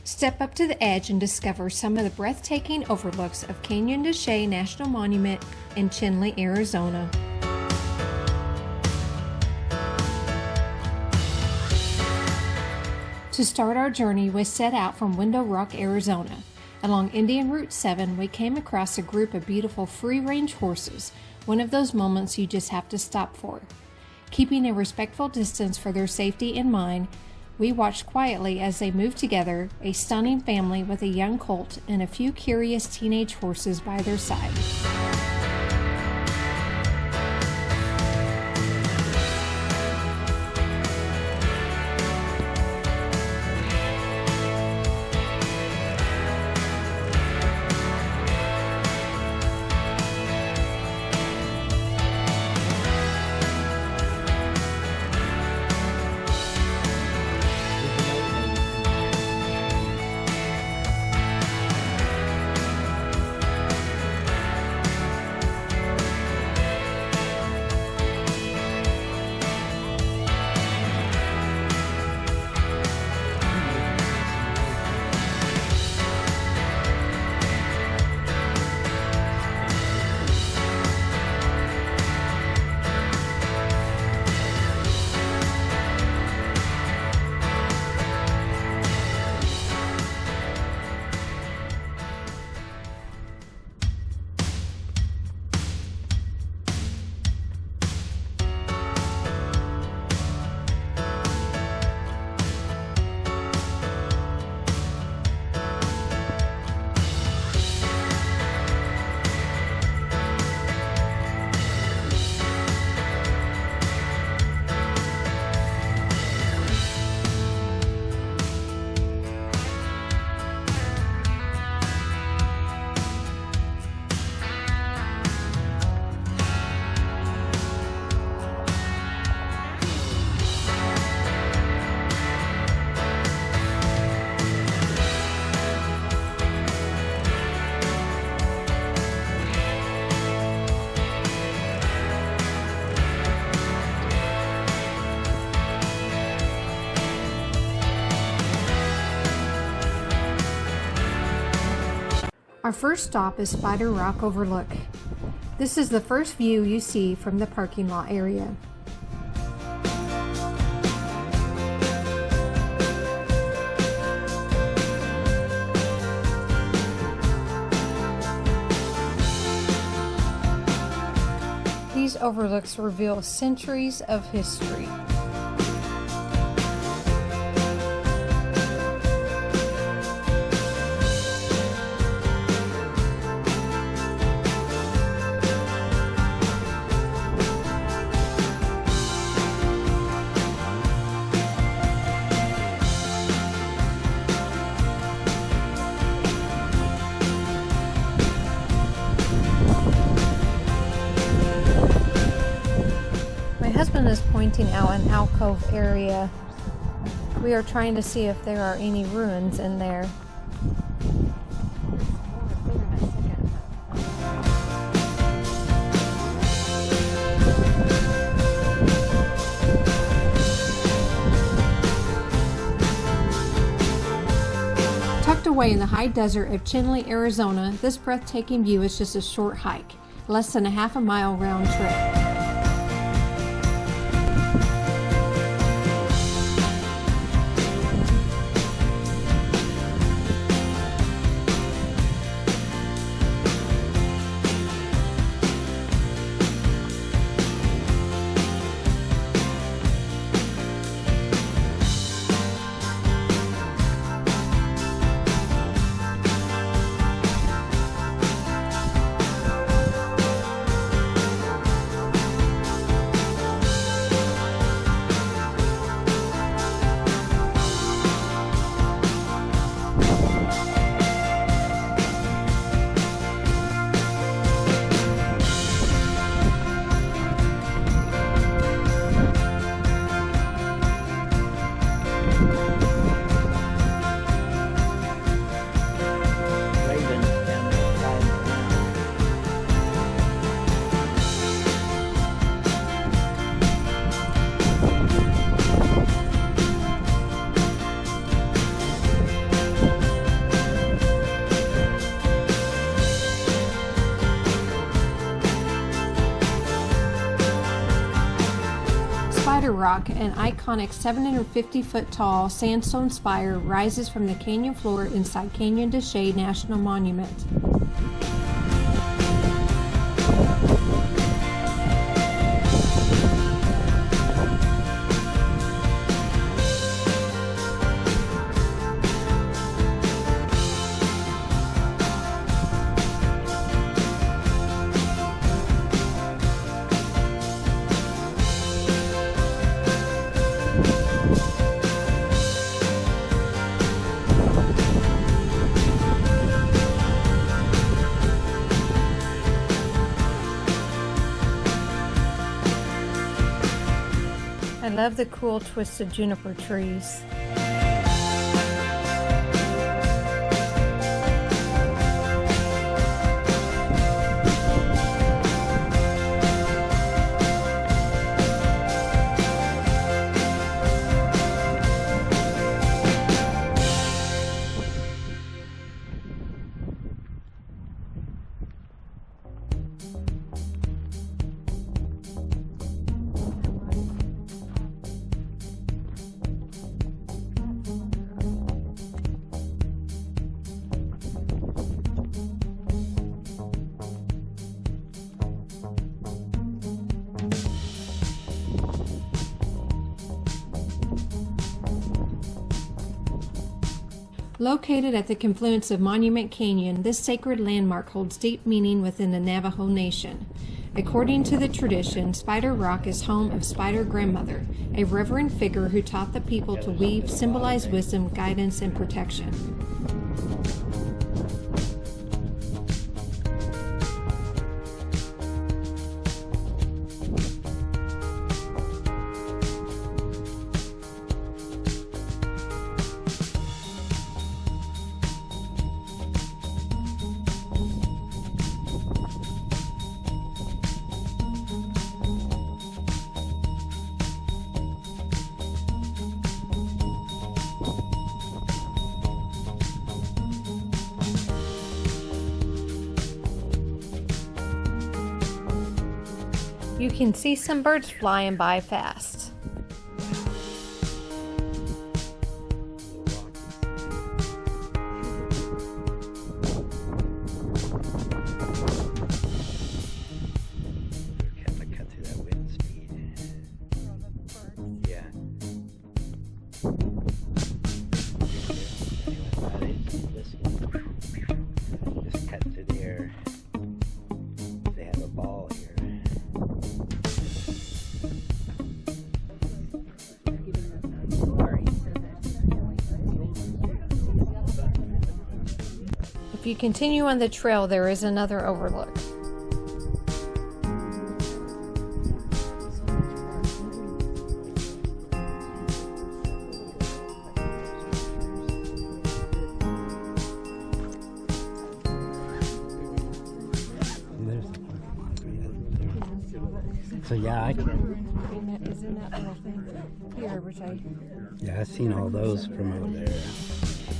Step up to the edge and discover some of the breathtaking overlooks of Canyon de Chelly National Monument in Chinle, Arizona. To start our journey, we set out from Window Rock, Arizona. Along Indian Route 7, we came across a group of beautiful free-range horses, one of those moments you just have to stop for. Keeping a respectful distance for their safety in mind, we watched quietly as they moved together, a stunning family with a young colt and a few curious teenage horses by their side. Our first stop is Spider Rock Overlook. This is the first view you see from the parking lot area. These overlooks reveal centuries of history. My husband is pointing out an alcove area. We are trying to see if there are any ruins in there. Tucked away in the high desert of Chinle, Arizona, this breathtaking view is just a short hike, less than a half a mile round trip. Rock, an iconic 750-foot tall sandstone spire, rises from the canyon floor inside Canyon de Chelly National Monument. I love the cool twisted juniper trees. Located at the confluence of Monument Canyon, this sacred landmark holds deep meaning within the Navajo Nation. According to the tradition, Spider Rock is home of Spider Grandmother, a reverend figure who taught the people to weave, symbolize wisdom, guidance, and protection. You can see some birds flying by fast. Just cut through the air. They have a ball here. If you continue on the trail, there is another overlook. So yeah, Isn't that little thing? Here, yeah, I've seen all those from over there.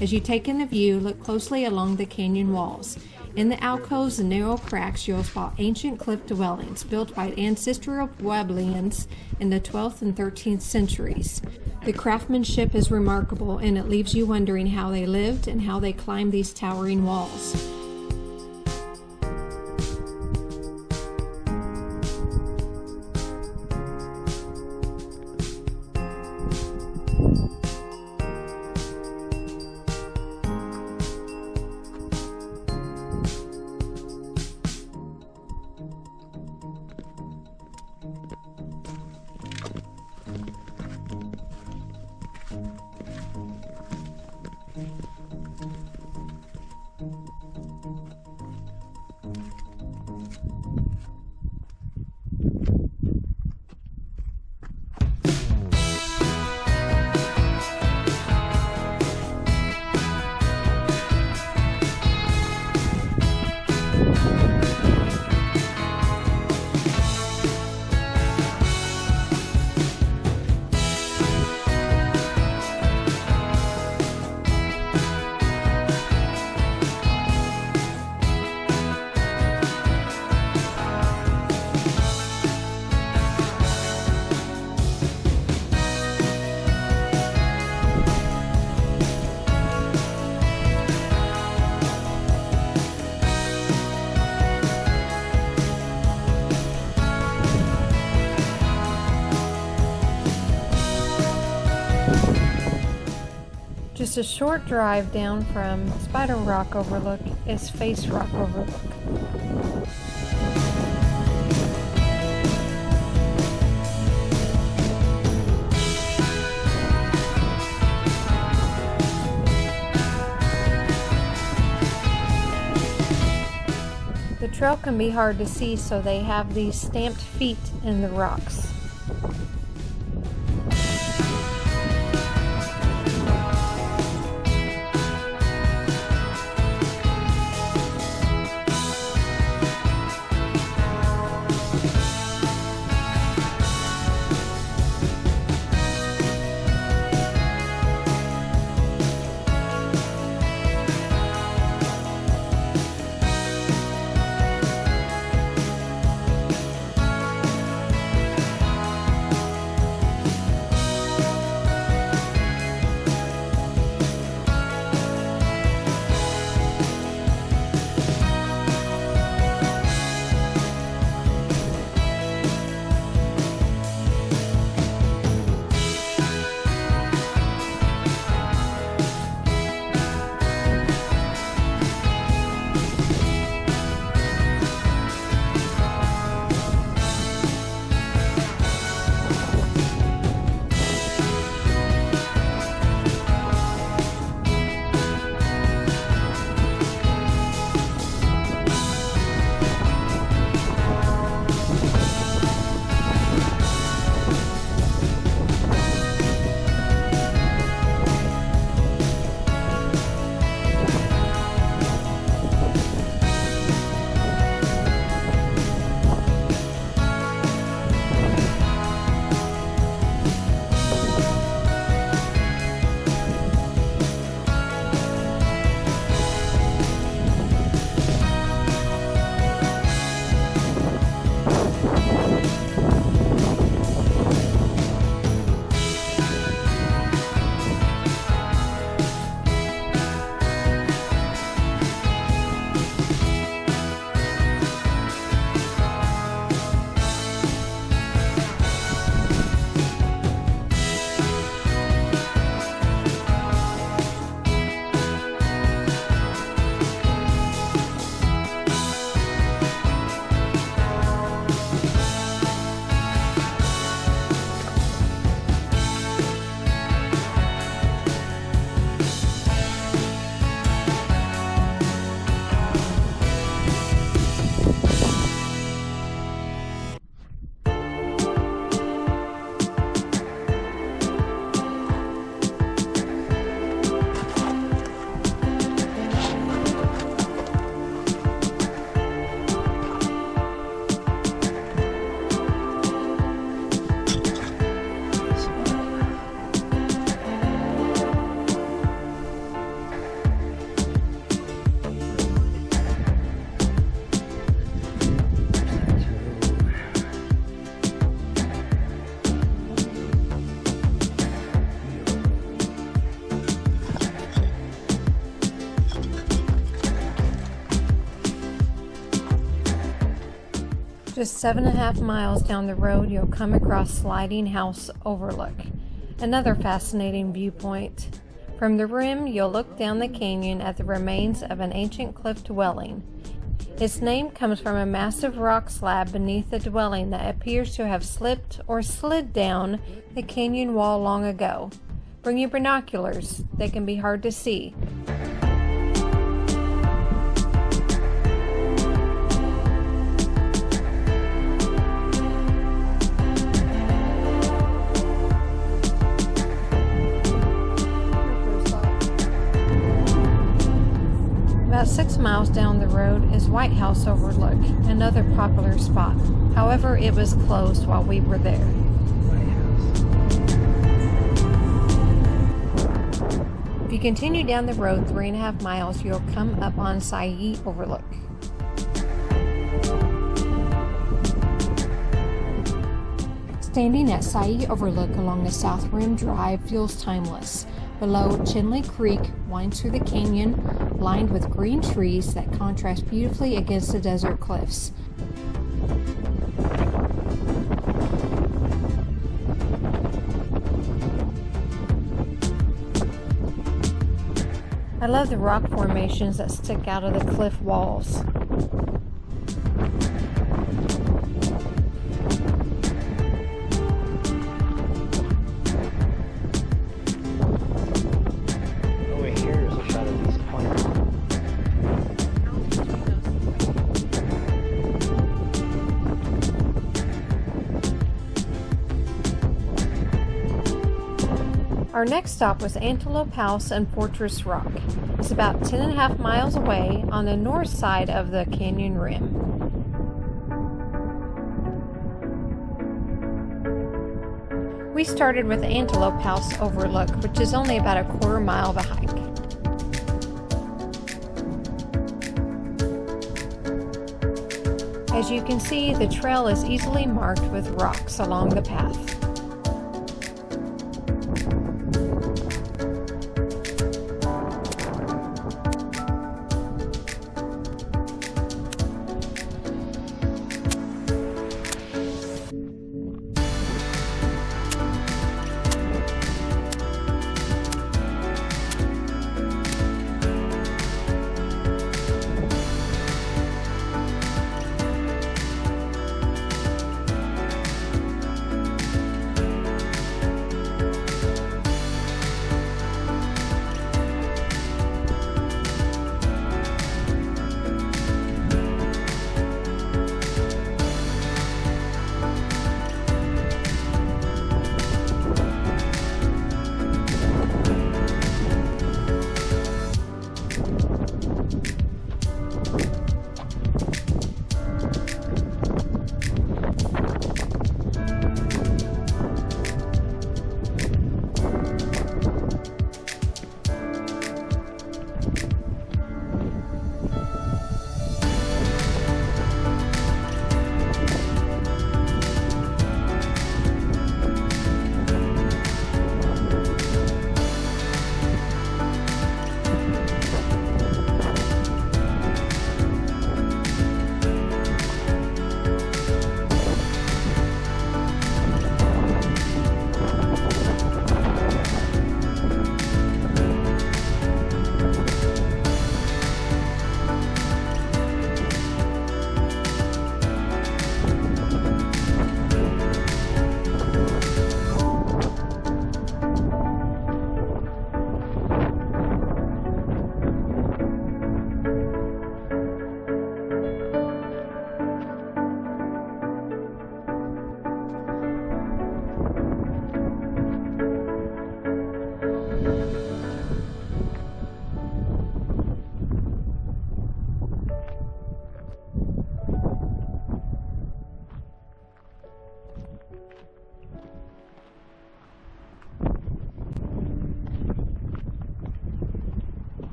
As you take in the view, look closely along the canyon walls. In the alcoves and narrow cracks, you'll spot ancient cliff dwellings built by ancestral Puebloans in the 12th and 13th centuries. The craftsmanship is remarkable, and it leaves you wondering how they lived and how they climbed these towering walls. Just a short drive down from Spider Rock Overlook is Face Rock Overlook. The trail can be hard to see, so they have these stamped feet in the rocks. Just 7.5 miles down the road, you'll come across Sliding House Overlook, another fascinating viewpoint. From the rim, you'll look down the canyon at the remains of an ancient cliff dwelling. Its name comes from a massive rock slab beneath the dwelling that appears to have slipped or slid down the canyon wall long ago. Bring your binoculars, they can be hard to see. About 6 miles down the road is White House Overlook, another popular spot. However, it was closed while we were there. If you continue down the road 3.5 miles, you'll come up on Tseyi Overlook. Standing at Tseyi Overlook along the South Rim Drive feels timeless. Below, Chinle Creek winds through the canyon, lined with green trees that contrast beautifully against the desert cliffs. I love the rock formations that stick out of the cliff walls. Over here is a shot of these points. Our next stop was Antelope House and Fortress Rock. It's about 10.5 miles away on the north side of the canyon rim. We started with Antelope House Overlook, which is only about a quarter mile of a hike. As you can see, the trail is easily marked with rocks along the path.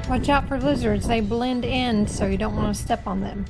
Watch out for lizards, they blend in, so you don't want to step on them.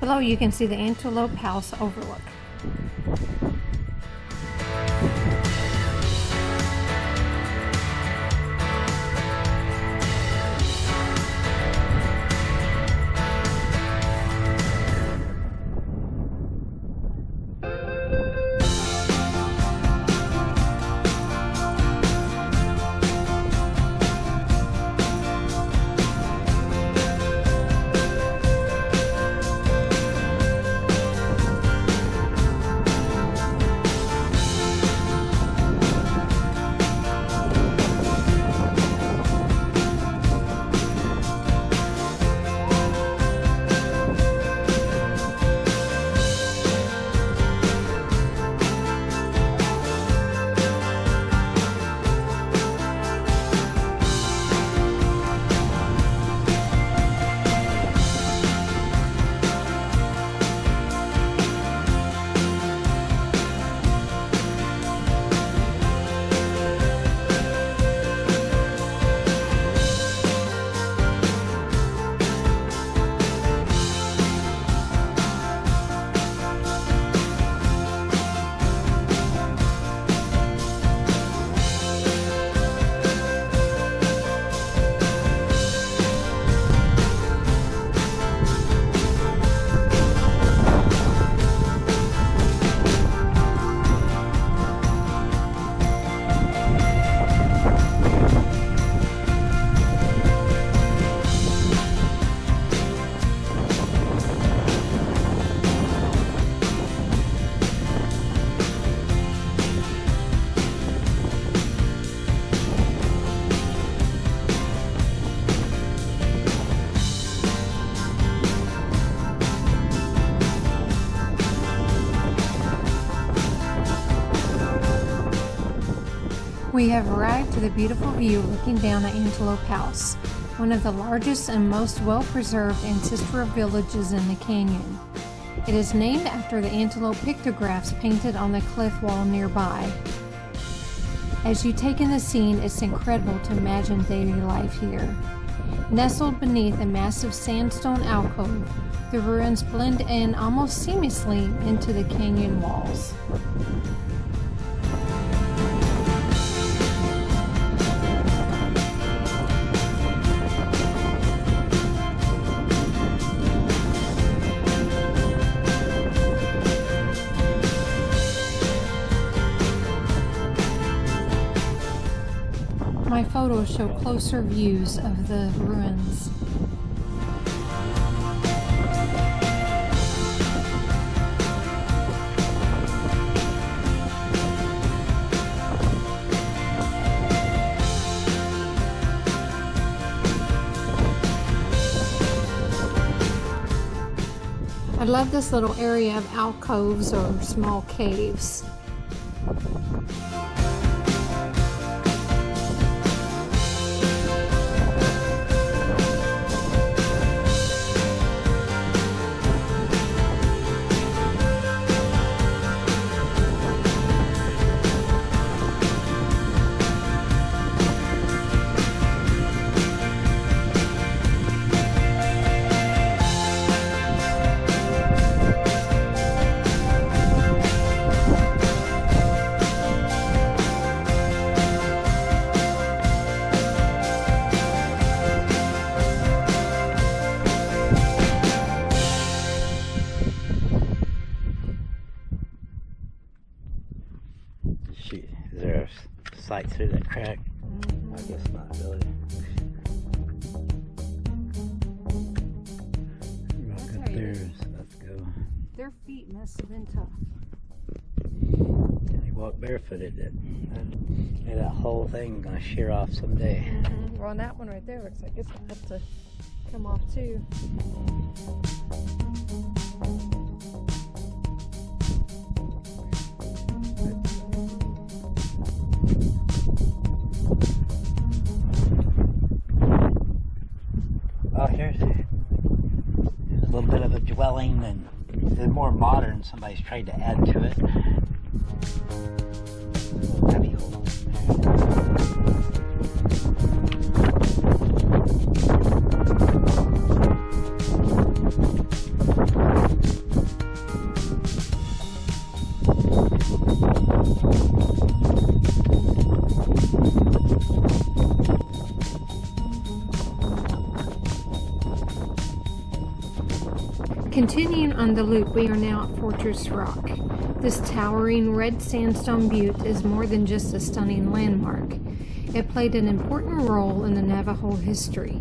Below you can see the Antelope House Overlook. We have arrived to the beautiful view looking down at Antelope House, one of the largest and most well-preserved ancestral villages in the canyon. It is named after the antelope pictographs painted on the cliff wall nearby. As you take in the scene, it's incredible to imagine daily life here. Nestled beneath a massive sandstone alcove, the ruins blend in almost seamlessly into the canyon walls. My photos show closer views of the ruins. I love this little area of alcoves or small caves. Shoot, is there a sight through that crack? I guess not really. Rock up there, so let's go. Their feet must have been tough. They walk barefooted. That whole thing gonna shear off someday. Well, and that one right there looks like it's gonna have to come off too. Oh, here's a little bit of a dwelling, and they're more modern. Somebody's tried to add to it. Heavy hole. Continuing on the loop, we are now at Fortress Rock. This towering red sandstone butte is more than just a stunning landmark. It played an important role in the Navajo history.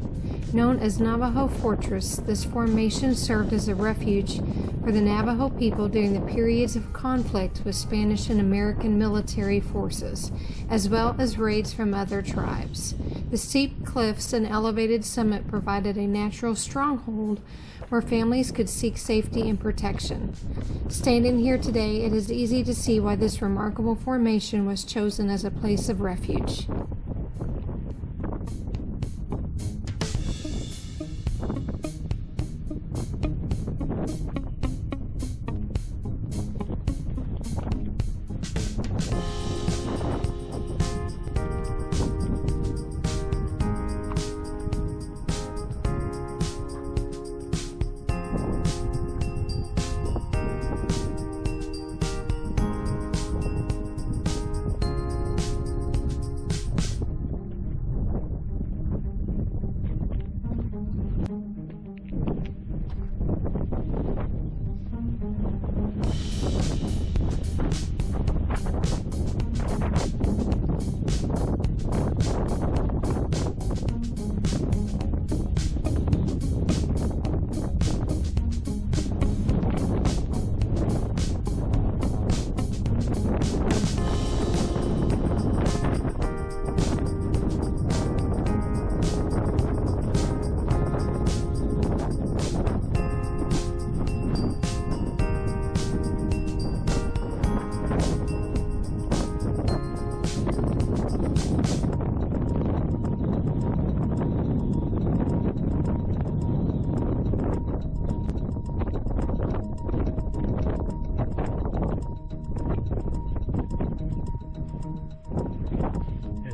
Known as Navajo Fortress, this formation served as a refuge for the Navajo people during the periods of conflict with Spanish and American military forces, as well as raids from other tribes. The steep cliffs and elevated summit provided a natural stronghold where families could seek safety and protection. Standing here today, it is easy to see why this remarkable formation was chosen as a place of refuge.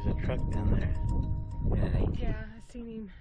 There's a truck down there. Yeah, I seen him.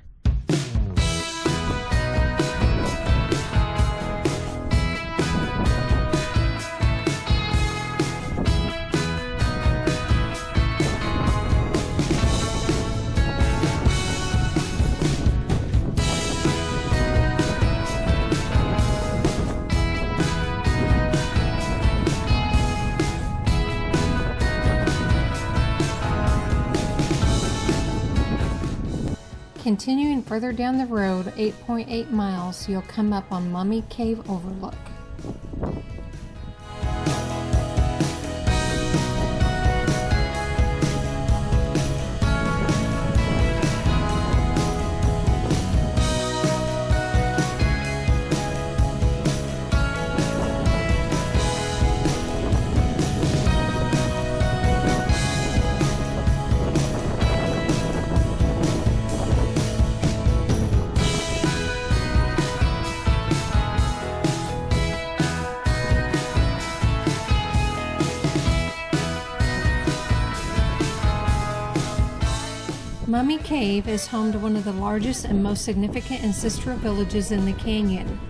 Continuing further down the road, 8.8 miles, you'll come up on Mummy Cave Overlook. Mummy Cave is home to one of the largest and most significant ancestral villages in the canyon.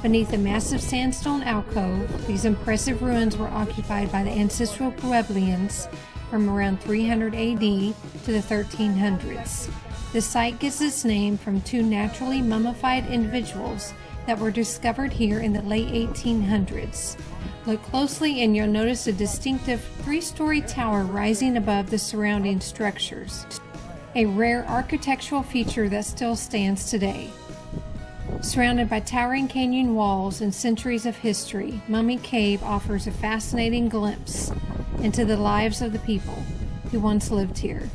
Beneath a massive sandstone alcove, these impressive ruins were occupied by the Ancestral Puebloans from around 300 AD to the 1300s. The site gets its name from two naturally mummified individuals that were discovered here in the late 1800s. Look closely and you'll notice a distinctive three-story tower rising above the surrounding structures, a rare architectural feature that still stands today. Surrounded by towering canyon walls and centuries of history, Mummy Cave offers a fascinating glimpse into the lives of the people who once lived here.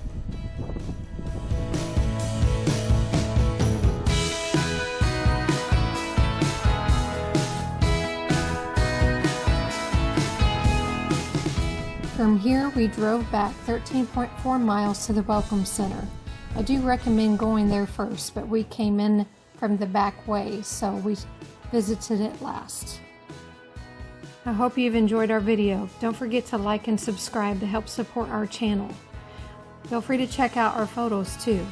From here, we drove back 13.4 miles to the Welcome Center. I do recommend going there first, but we came in from the back way, so we visited it last. I hope you've enjoyed our video. Don't forget to like and subscribe to help support our channel. Feel free to check out our photos too.